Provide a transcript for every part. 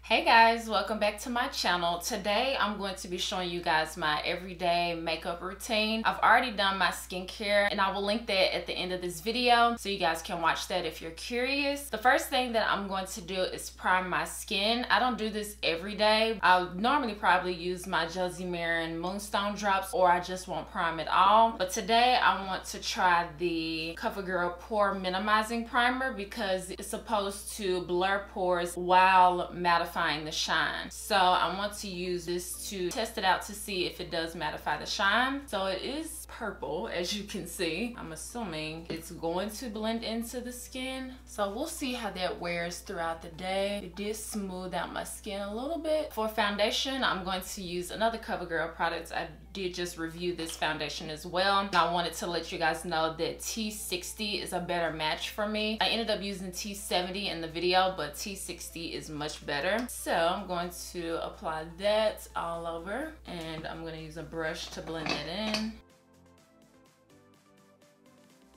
Hey guys, welcome back to my channel. Today I'm going to be showing you guys my everyday makeup routine. I've already done my skincare and I will link that at the end of this video so you guys can watch that if you're curious. The first thing that I'm going to do is prime my skin. I don't do this every day. I'll normally probably use my Josie Maran Moonstone drops, or I just won't prime at all. But today I want to try the CoverGirl Pore Minimizing Primer because it's supposed to blur pores while mattifying the shine. So I want to use this to test it out to see if it does mattify the shine. So it is purple, as you can see. I'm assuming it's going to blend into the skin. So we'll see how that wears throughout the day. It did smooth out my skin a little bit. For foundation, I'm going to use another CoverGirl product. I did just review this foundation as well. And I wanted to let you guys know that T60 is a better match for me. I ended up using T70 in the video, but T60 is much better. So I'm going to apply that all over, and I'm going to use a brush to blend it in.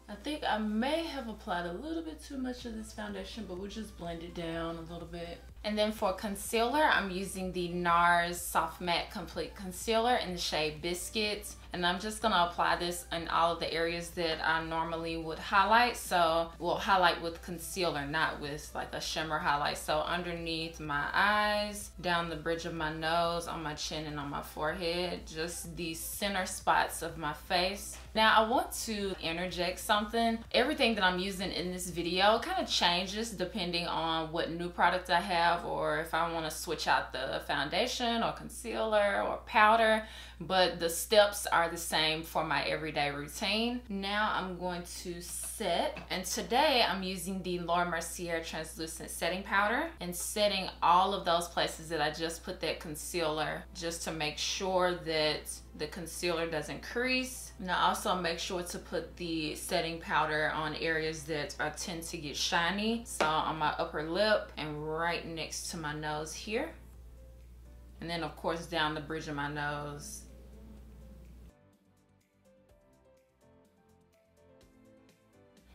I think I may have applied a little bit too much of this foundation, but we'll just blend it down a little bit. And then for concealer, I'm using the NARS Soft Matte Complete Concealer in the shade Biscuit. And I'm just gonna apply this in all of the areas that I normally would highlight. So we'll highlight with concealer, not with like a shimmer highlight. So underneath my eyes, down the bridge of my nose, on my chin and on my forehead, just the center spots of my face. Now I want to interject something. Everything that I'm using in this video kind of changes depending on what new product I have, or if I want to switch out the foundation or concealer or powder, but the steps are the same for my everyday routine. Now I'm going to set, and today I'm using the Laura Mercier translucent setting powder and setting all of those places that I just put that concealer, just to make sure that the concealer doesn't crease. And I also make sure to put the setting powder on areas that I tend to get shiny. So on my upper lip and right next to my nose here. And then of course down the bridge of my nose.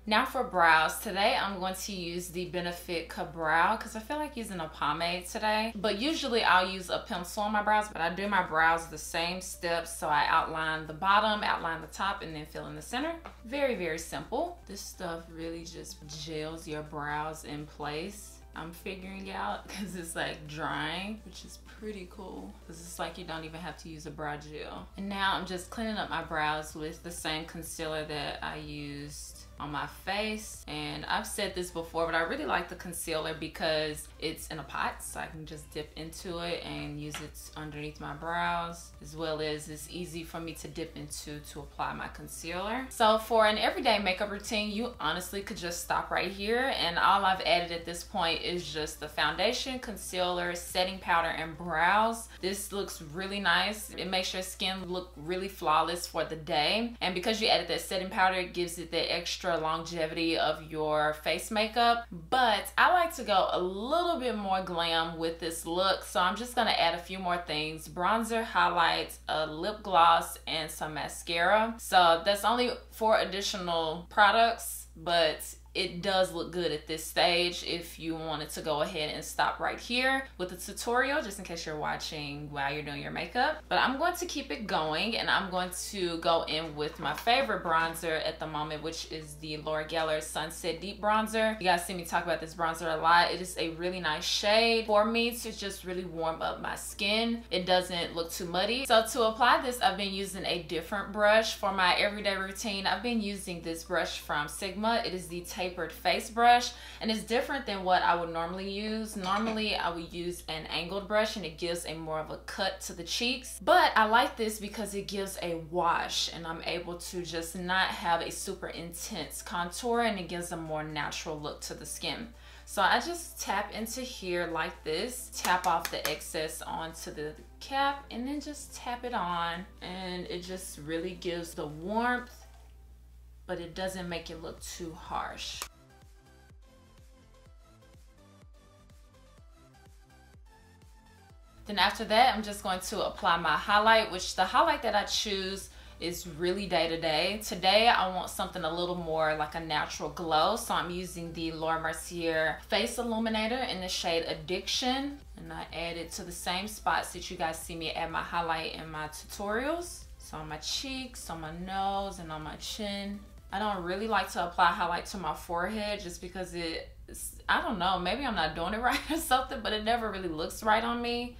Now for brows, today I'm going to use the Benefit Ka-Brow because I feel like using a pomade today. But usually I'll use a pencil on my brows, but I do my brows the same steps. So I outline the bottom, outline the top, and then fill in the center. Very, very simple. This stuff really just gels your brows in place. I'm figuring out because it's like drying, which is pretty cool because it's like you don't even have to use a brow gel. And now I'm just cleaning up my brows with the same concealer that I used on my face. And I've said this before, but I really like the concealer because it's in a pot, so I can just dip into it and use it underneath my brows, as well as it's easy for me to dip into to apply my concealer. So for an everyday makeup routine, you honestly could just stop right here, and all I've added at this point is just the foundation, concealer, setting powder, and brows. This looks really nice. It makes your skin look really flawless for the day, and because you added that setting powder, it gives it the extra longevity of your face makeup. But I like to go a little bit more glam with this look, so I'm just gonna add a few more things: bronzer, highlights, a lip gloss, and some mascara. So that's only 4 additional products, but it does look good at this stage. If you wanted to go ahead and stop right here with the tutorial, just in case you're watching while you're doing your makeup. But I'm going to keep it going, and I'm going to go in with my favorite bronzer at the moment, which is the Laura Geller Sunset Deep Bronzer. You guys see me talk about this bronzer a lot. It is a really nice shade for me to just really warm up my skin. It doesn't look too muddy. So to apply this, I've been using a different brush. For my everyday routine, I've been using this brush from Sigma. It is the tapered face brush, and it's different than what I would normally use. Normally I would use an angled brush and it gives a more of a cut to the cheeks, but I like this because it gives a wash and I'm able to just not have a super intense contour, and it gives a more natural look to the skin. So I just tap into here like this, tap off the excess onto the cap, and then just tap it on, and it just really gives the warmth, but it doesn't make it look too harsh. Then after that, I'm just going to apply my highlight, which the highlight that I choose is really day to day. Today I want something a little more like a natural glow, so I'm using the Laura Mercier Face Illuminator in the shade Addiction, and I add it to the same spots that you guys see me add my highlight in my tutorials. So on my cheeks, on my nose, and on my chin. I don't really like to apply highlight to my forehead just because I don't know, maybe I'm not doing it right or something, but it never really looks right on me.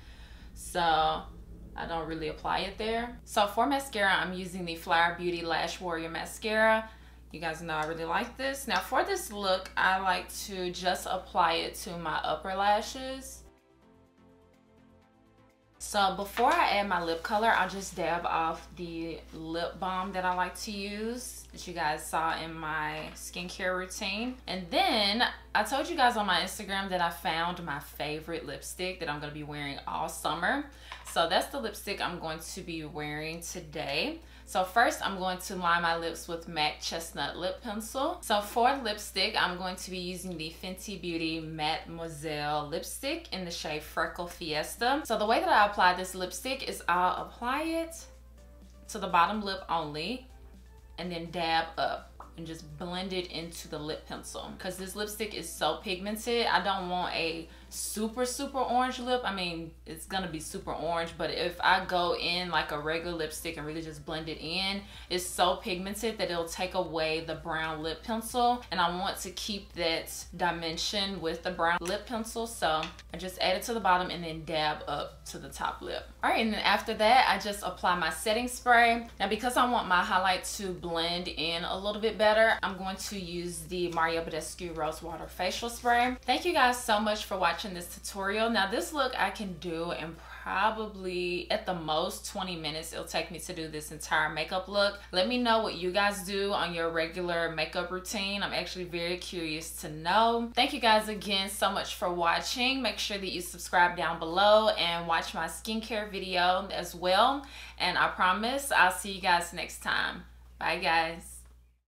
So I don't really apply it there. So for mascara, I'm using the Flower Beauty Lash Warrior Mascara. You guys know I really like this. Now for this look, I like to just apply it to my upper lashes. So before I add my lip color, I'll just dab off the lip balm that I like to use that you guys saw in my skincare routine. And then I told you guys on my Instagram that I found my favorite lipstick that I'm going to be wearing all summer. So that's the lipstick I'm going to be wearing today. So first I'm going to line my lips with MAC Chestnut Lip Pencil. So for lipstick, I'm going to be using the Fenty Beauty Mademoiselle lipstick in the shade Freckle Fiesta. So the way that I apply this lipstick is I'll apply it to the bottom lip only and then dab up and just blend it into the lip pencil. Because this lipstick is so pigmented, I don't want a super orange lip. I mean, it's gonna be super orange, but if I go in like a regular lipstick and really just blend it in, it's so pigmented that it'll take away the brown lip pencil, and I want to keep that dimension with the brown lip pencil. So I just add it to the bottom and then dab up to the top lip. All right, and then after that, I just apply my setting spray. Now because I want my highlight to blend in a little bit better, I'm going to use the Mario Badescu Rose Water Facial Spray. Thank you guys so much for watching this tutorial. Now this look I can do in probably at the most 20 minutes it'll take me to do this entire makeup look. Let me know what you guys do on your regular makeup routine. I'm actually very curious to know. Thank you guys again so much for watching. Make sure that you subscribe down below and watch my skincare video as well, and I promise I'll see you guys next time. Bye guys.